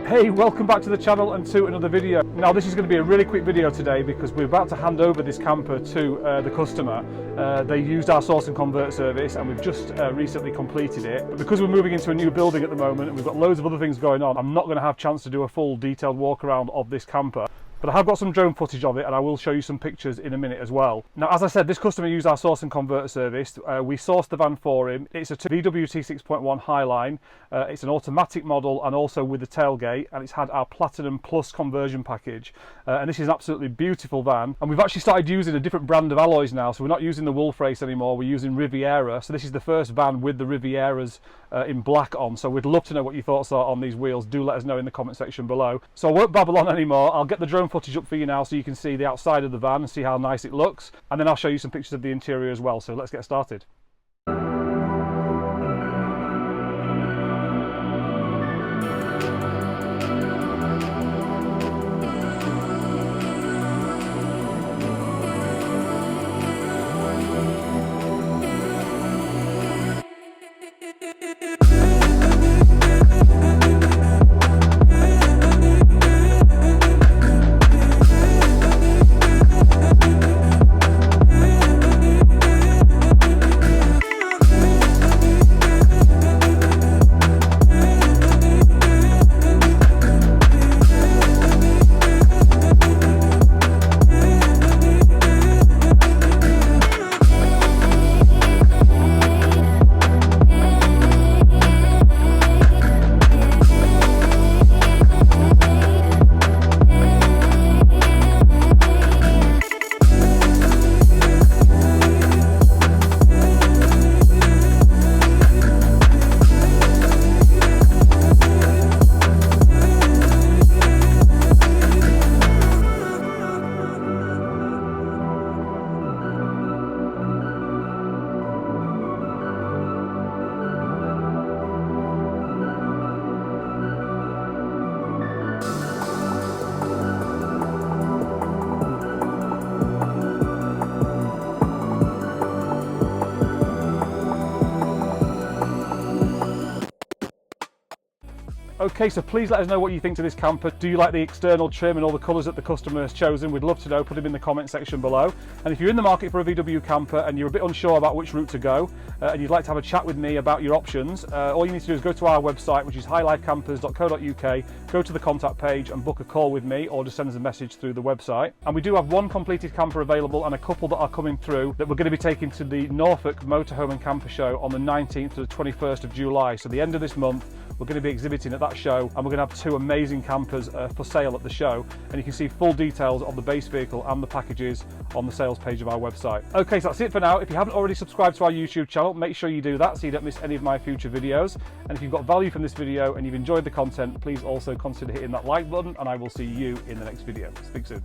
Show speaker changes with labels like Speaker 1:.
Speaker 1: Hey, welcome back to the channel and to another video. Now this is going to be a really quick video today because we're about to hand over this camper to the customer. They used our source and convert service and we've just recently completed it. But because we're moving into a new building at the moment and we've got loads of other things going on, I'm not going to have a chance to do a full detailed walk around of this camper. But I have got some drone footage of it and I will show you some pictures in a minute as well. Now, as I said, this customer used our source and convert service. We sourced the van for him. It's a VW T6.1 Highline. It's an automatic model and also with the tailgate, and it's had our Platinum Plus conversion package. And this is an absolutely beautiful van. And we've actually started using a different brand of alloys now. So we're not using the Wolf Race anymore, we're using Riviera. So this is the first van with the Rivieras in black on. So we'd love to know what your thoughts are on these wheels. Do let us know in the comment section below. So I won't babble on anymore. I'll get the drone footage up for you now so you can see the outside of the van and see how nice it looks, and then I'll show you some pictures of the interior as well. So let's get started. Okay, so please let us know what you think to this camper. Do you like the external trim and all the colours that the customer has chosen? We'd love to know. Put them in the comment section below. And if you're in the market for a VW camper and you're a bit unsure about which route to go and you'd like to have a chat with me about your options, all you need to do is go to our website, which is highlifecampers.co.uk, go to the contact page and book a call with me, or just send us a message through the website. And we do have one completed camper available and a couple that are coming through that we're going to be taking to the Norfolk Motorhome and Camper Show on the 19th to the 21st of July. So the end of this month, we're going to be exhibiting at that show, and we're going to have two amazing campers for sale at the show, and you can see full details of the base vehicle and the packages on the sales page of our website. Okay, so that's it for now. If you haven't already subscribed to our YouTube channel, make sure you do that so you don't miss any of my future videos. And if you've got value from this video and you've enjoyed the content, please also consider hitting that like button, and I will see you in the next video. Speak soon.